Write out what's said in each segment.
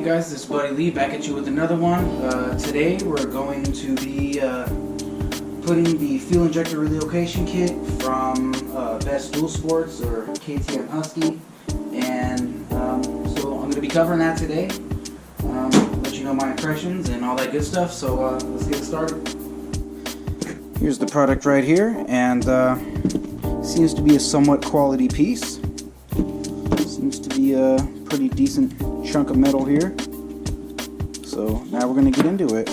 guys, this is Buddy Lee back at you with another one. Today we're going to be putting the fuel injector relocation kit from Best Dual Sports or KTM Husky, and so I'm going to be covering that today. Let you know my impressions and all that good stuff. So let's get started. Here's the product right here, and seems to be a somewhat quality piece. Seems to be a pretty decent chunk of metal here. So now we're going to get into it.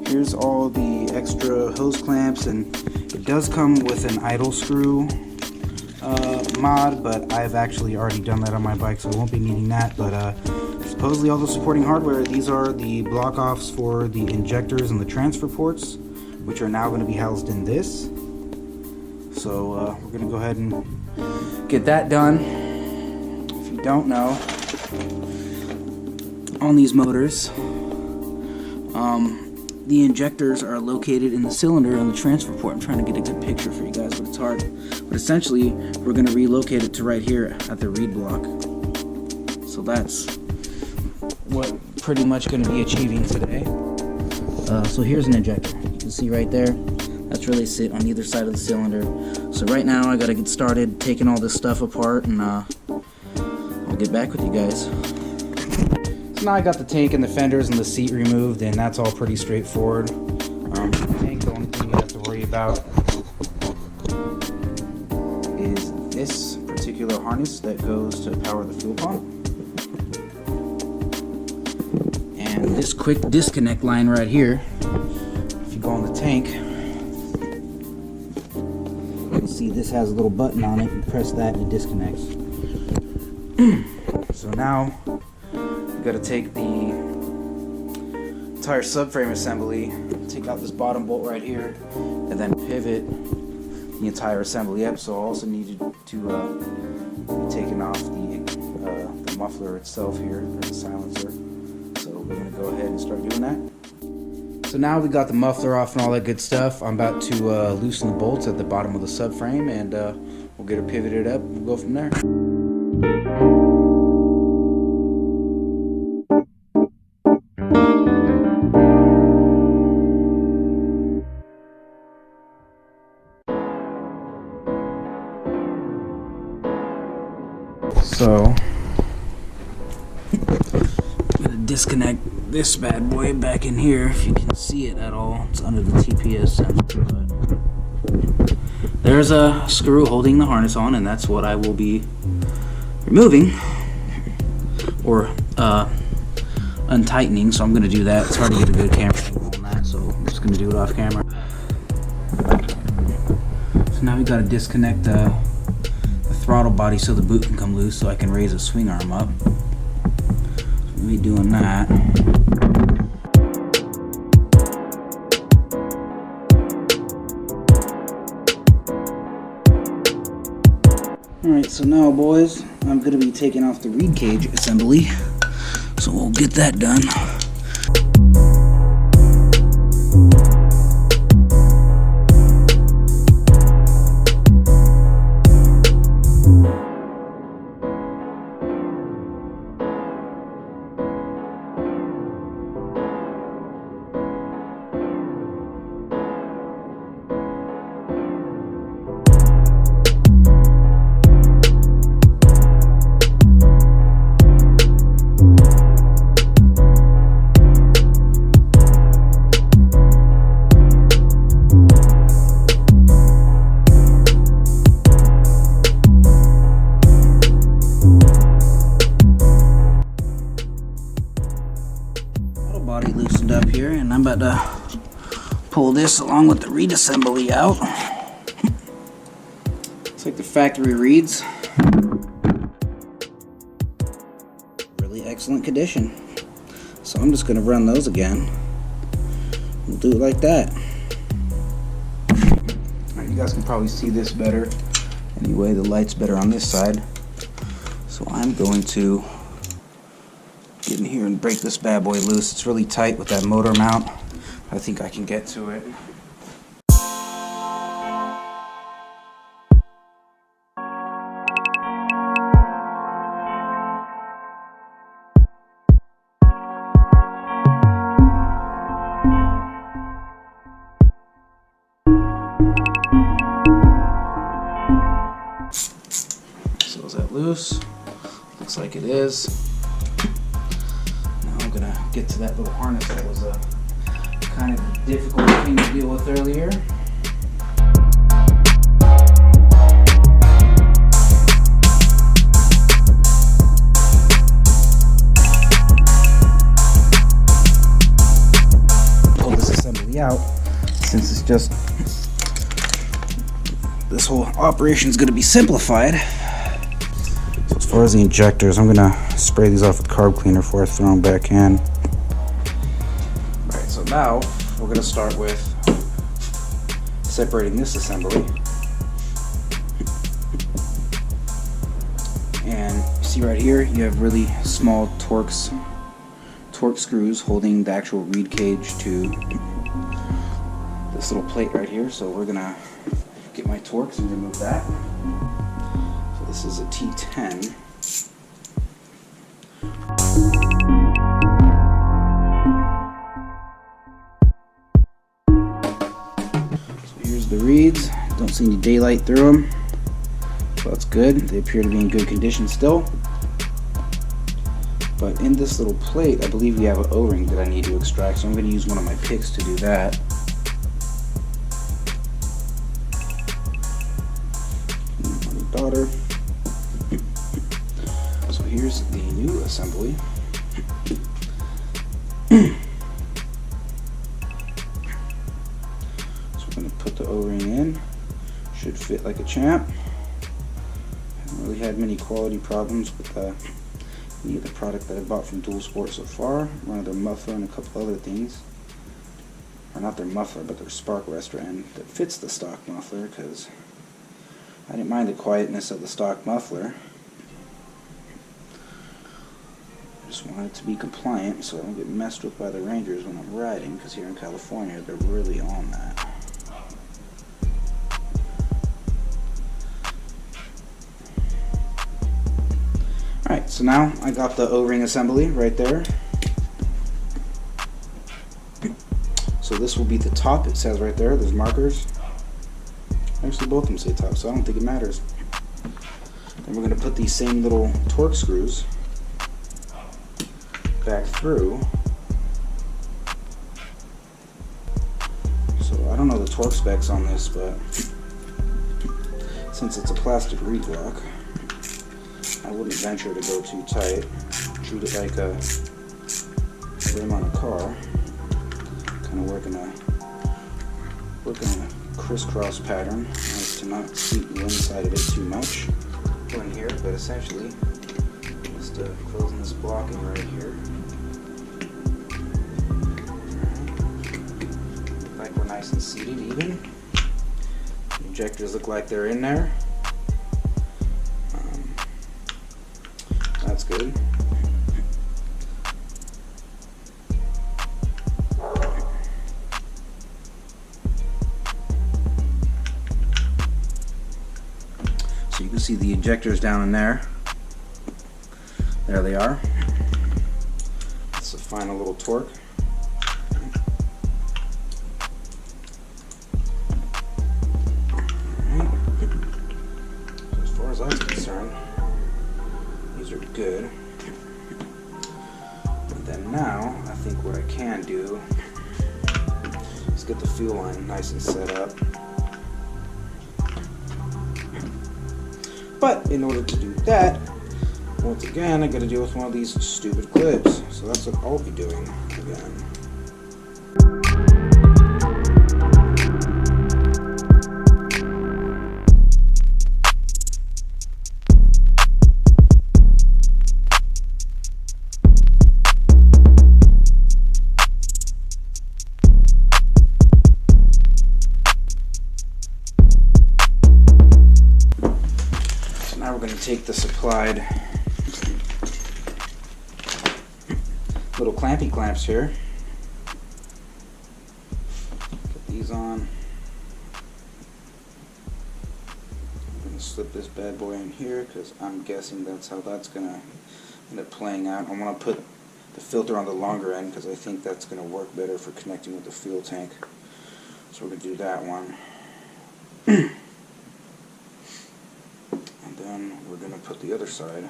Here's all the extra hose clamps, and it does come with an idle screw mod, but I've actually already done that on my bike, so I won't be needing that. But supposedly all the supporting hardware, these are the block offs for the injectors and the transfer ports, which are now going to be housed in this. So we're going to go ahead and get that done. If you don't know, on these motors, the injectors are located in the cylinder on the transfer port. I'm trying to get a good picture for you guys, but it's hard. But essentially, we're going to relocate it to right here at the reed block. So that's what pretty much going to be achieving today. So here's an injector. You can see right there. That's where they sit on either side of the cylinder. So right now, I got to get started taking all this stuff apart, and I'll get back with you guys. So now I got the tank and the fenders and the seat removed, and that's all pretty straightforward. The tank, the only thing you have to worry about is this particular harness that goes to power the fuel pump. And this quick disconnect line right here, if you go on the tank, you'll see this has a little button on it. You press that and it disconnects. So now you got to take the entire subframe assembly, take out this bottom bolt right here, and then pivot the entire assembly up. So I also needed to be taking off the muffler itself here, or the silencer. So we're going to go ahead and start doing that. So now we got the muffler off and all that good stuff. I'm about to loosen the bolts at the bottom of the subframe, and we'll get it pivoted up. We'll go from there. So I'm gonna disconnect this bad boy back in here, if you can see it at all. It's under the TPS sensor, but there's a screw holding the harness on, and that's what I will be removing or untightening. So I'm gonna do that. It's hard to get a good camera angle on that, so I'm just gonna do it off camera. So now we gotta disconnect the throttle body so the boot can come loose, so I can raise a swing arm up. So we'll be doing that. Alright, so now boys, I'm going to be taking off the reed cage assembly, so we'll get that done. Body loosened up here, and I'm about to pull this along with the Reassembly out. It's like the factory reeds. Really excellent condition. So I'm just going to run those again. We'll do it like that. Alright, you guys can probably see this better. Anyway, the light's better on this side. So I'm going to get in here and break this bad boy loose. It's really tight with that motor mount. I think I can get to it. loose. Looks like it is. Now I'm gonna get to that little harness that was a kind of difficult thing to deal with earlier. Pull this assembly out since it's just, this whole operation is going to be simplified. So as far as the injectors, I'm going to spray these off with carb cleaner before I throw them back in. Alright, so now we're going to start with separating this assembly. And you see right here, you have really small torque screws holding the actual reed cage to this little plate right here. So we're going to get my Torx and remove that. So this is a T10. So here's the reeds. Don't see any daylight through them. So that's good. They appear to be in good condition still. But in this little plate, I believe we have an O-ring that I need to extract. So I'm going to use one of my picks to do that. Daughter. So here's the new assembly. So we're going to put the O-ring in. Should fit like a champ. Haven't really had many quality problems with any of the product that I bought from Dual Sports so far. One of their muffler and a couple other things. Or not their muffler, but their spark arrestor end that fits the stock muffler, because I didn't mind the quietness of the stock muffler. I just want it to be compliant so I don't get messed with by the Rangers when I'm riding, because here in California they're really on that. Alright, so now I got the O-ring assembly right there. So this will be the top. It says right there, there's markers. Actually, both of them say top, so I don't think it matters. Then we're going to put these same little torque screws back through. So I don't know the torque specs on this, but since it's a plastic reed block, I wouldn't venture to go too tight. Treat it like a rim on a car. Kind of working a crisscross pattern as to not seat the inside of it too much. Go in here, but essentially just closing this blocking right here. Look like we're nice and seated even. The injectors look like they're in there. That's good. So you can see the injectors down in there. There they are. That's the final little torque. Alright. So as far as that's concerned, these are good. And then now, I think what I can do is get the fuel line nice and set up. But in order to do that, once again, I got to deal with one of these stupid clips. So that's what I'll be doing again. Now we're going to take the supplied little clampy clamps here. Put these on. I'm going to slip this bad boy in here because I'm guessing that's how that's going to end up playing out. I want to put the filter on the longer end because I think that's going to work better for connecting with the fuel tank. So we're going to do that one. And then we're we're going to put the other side.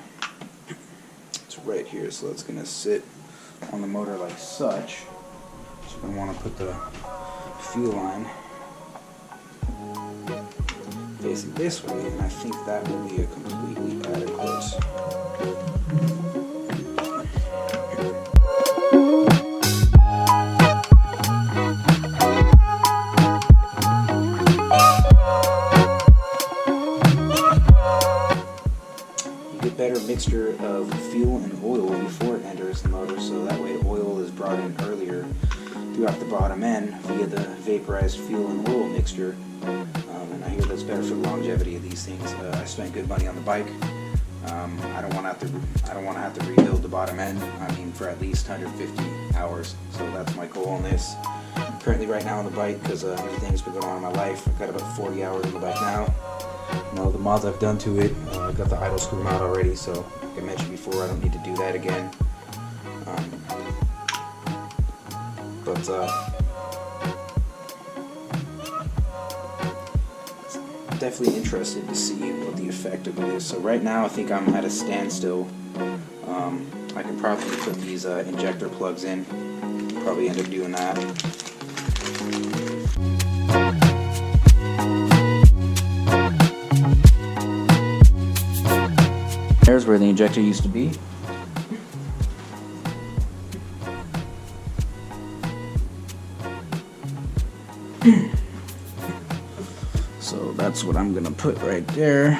It's right here, so it's going to sit on the motor like such. So we're going to want to put the fuel line facing this way, and I think that will be a completely adequate. Better mixture of fuel and oil before it enters the motor, so that way oil is brought in earlier throughout the bottom end via the vaporized fuel and oil mixture. And I hear that's better for the longevity of these things. I spent good money on the bike. I don't want to have to rebuild the bottom end. I mean, for at least 150 hours. So that's my goal on this. I'm currently right now on the bike because everything's been going on in my life. I've got about 40 hours on the bike now. You know, the mods I've done to it, I've got the idle screw mount already, so like I mentioned before, I don't need to do that again. Definitely interested to see what the effect of it is. So right now I think I'm at a standstill. I can probably put these injector plugs in, probably end up doing that. There's where the injector used to be. So that's what I'm gonna put right there.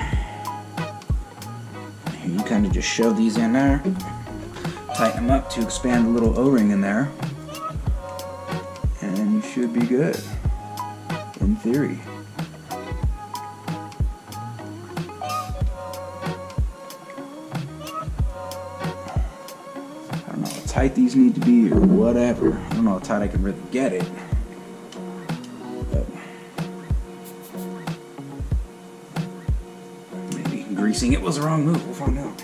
You kind of just shove these in there, tighten them up to expand the little O-ring in there, and you should be good, in theory. I don't know how tight these need to be or whatever. I don't know how tight I can really get it. But maybe greasing it was the wrong move. We'll find out.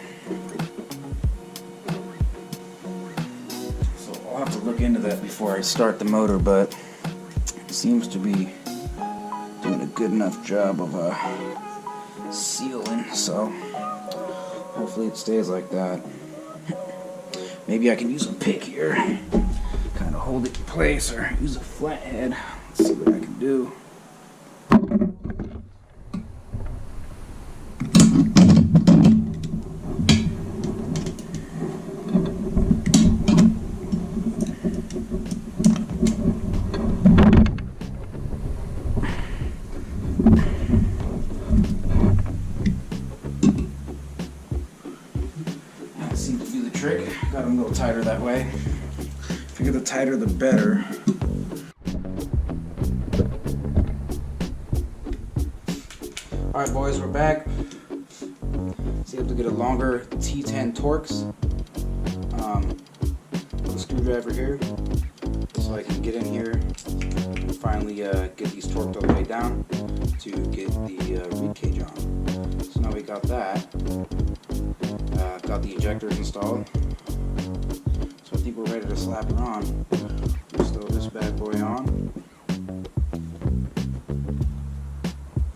So I'll have to look into that before I start the motor, but it seems to be doing a good enough job of sealing, so hopefully it stays like that. Maybe I can use a pick here, kind of hold it in place, or use a flathead. Let's see what I can do. That seems to do the trick. Got them a little tighter that way. Figure the tighter the better. Alright boys, we're back. See, I have to get a longer T10 Torx with a screwdriver here, so I can get in here and finally get these torqued all the way down to get the reed cage on. So now we got that. Got the injectors installed. So I think we're ready to slap it on. Let's throw this bad boy on.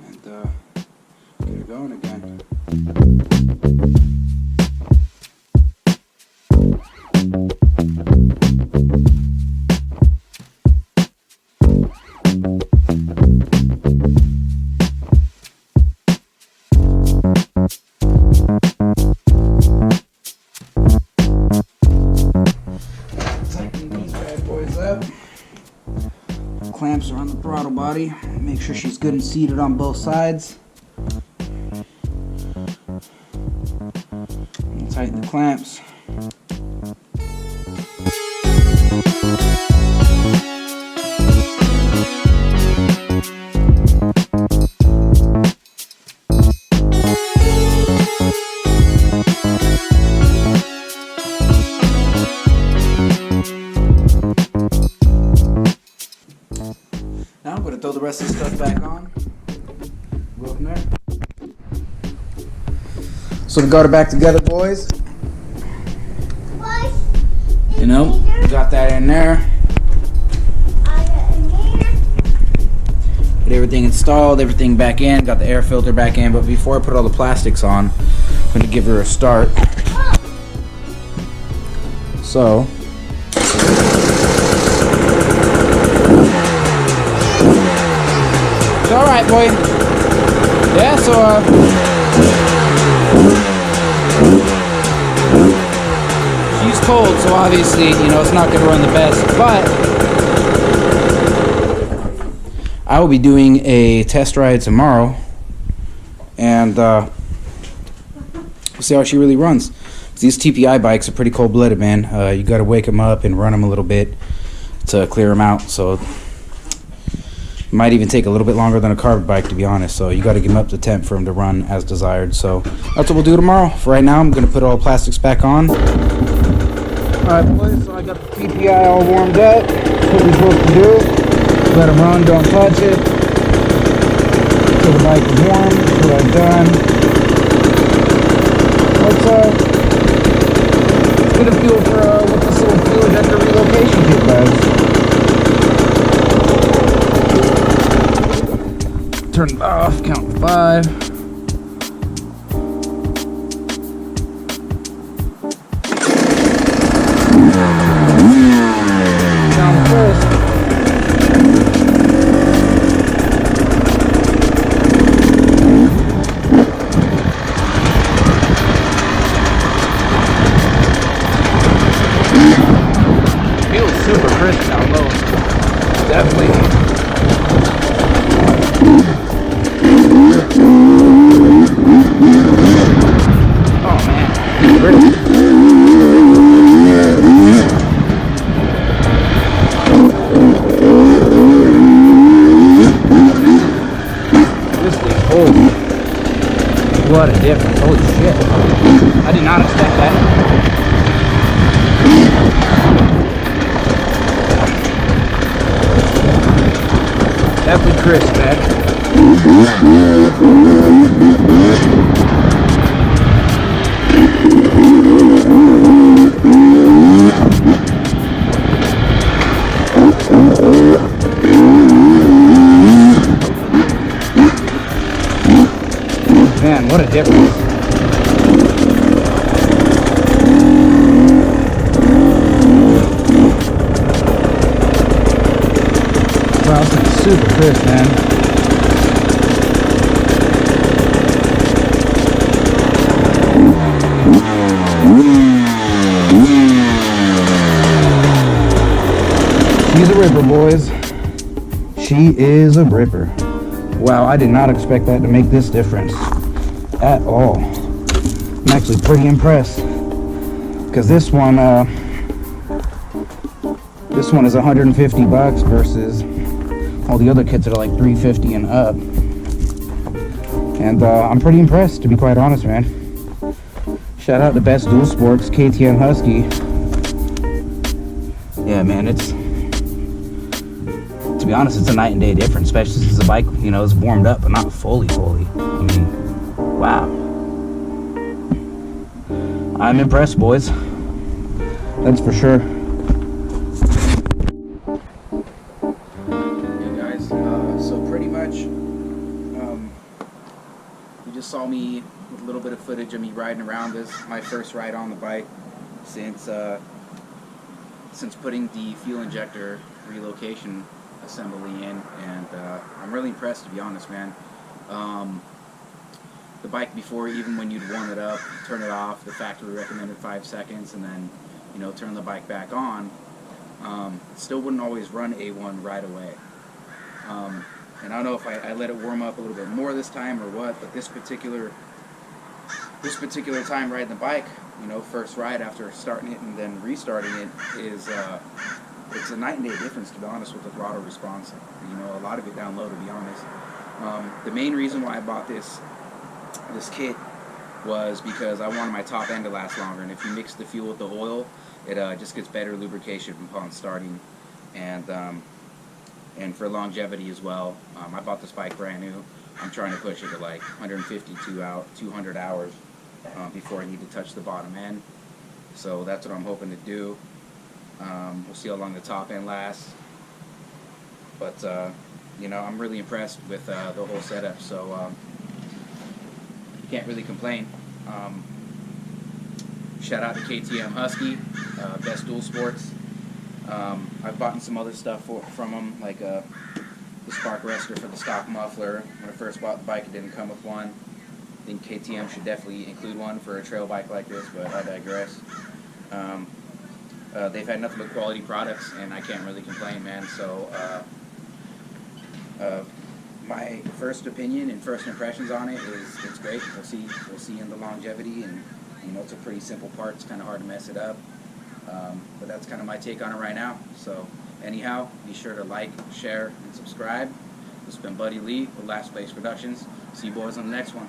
And get it going again. Clamps are on the throttle body. Make sure she's good and seated on both sides. And tighten the clamps. Now I'm going to throw the rest of the stuff back on. Go from there. So we got her back together, boys. You know, got that in there. Get everything installed, everything back in. Got the air filter back in. But before I put all the plastics on, I'm gonna give her a start. So it's all right, boy. Yeah. So she's cold, so obviously, you know, it's not gonna run the best, but I will be doing a test ride tomorrow, and we'll see how she really runs. These TPI bikes are pretty cold-blooded, man. You got to wake them up and run them a little bit to clear them out. So it might even take a little bit longer than a carb bike, to be honest. So you got to get them up to temp for them to run as desired. So that's what we'll do tomorrow. For right now, I'm going to put all the plastics back on. All right, boys. So I got the TPI all warmed up. That's what we're supposed to do. Let them run. Don't touch it until the bike is warm. That's what I've done. Let's get a feel for what this little fuel injector relocation kit does. Turn it off, count to 5. Down first. Super crisp down low. Definitely. Oh man, pretty. This thing's old. What a difference. Holy shit. I did not expect that. Definitely crisp, man. Man, what a difference. Wow, this is super crisp, man. She's a ripper, boys. She is a ripper. Wow, I did not expect that to make this difference at all. I'm actually pretty impressed, because this one is $150 versus all the other kits that are like $350 and up. And I'm pretty impressed, to be quite honest, man. Shout out to Best Dual Sports, KTM Husky. Yeah, man, to be honest, it's a night and day difference, especially since the bike, you know, is warmed up, but not fully. I mean, wow. I'm impressed, boys. That's for sure. So pretty much, you just saw me with a little bit of footage of me riding around. This my first ride on the bike since putting the fuel injector relocation assembly in, and I'm really impressed, to be honest, man. The bike before, even when you'd warm it up, turn it off, the factory recommended 5 seconds, and then, you know, turn the bike back on, still wouldn't always run A1 right away. And I don't know if I let it warm up a little bit more this time or what, but this particular time riding the bike, you know, first ride after starting it and then restarting it is it's a night and day difference, to be honest, with the throttle response. You know, a lot of it down low, to be honest. The main reason why I bought this kit was because I wanted my top end to last longer, and if you mix the fuel with the oil, it just gets better lubrication upon starting, and for longevity as well. I bought this bike brand new. I'm trying to push it to like 200 hours before I need to touch the bottom end. So that's what I'm hoping to do. We'll see how long the top end lasts. But, you know, I'm really impressed with the whole setup, so you can't really complain. Shout out to KTM Husky, Best Dual Sports. I've bought some other stuff from them, like the spark arrestor for the stock muffler. When I first bought the bike, it didn't come with one. I think KTM should definitely include one for a trail bike like this, but I digress. They've had nothing but quality products, and I can't really complain, man. So my first opinion and first impressions on it is it's great. We'll see in the longevity, and you know, it's a pretty simple part. It's kind of hard to mess it up, but that's kind of my take on it right now. So anyhow, be sure to like, share, and subscribe. This has been Buddy Lee with Last Place Productions. See you boys on the next one.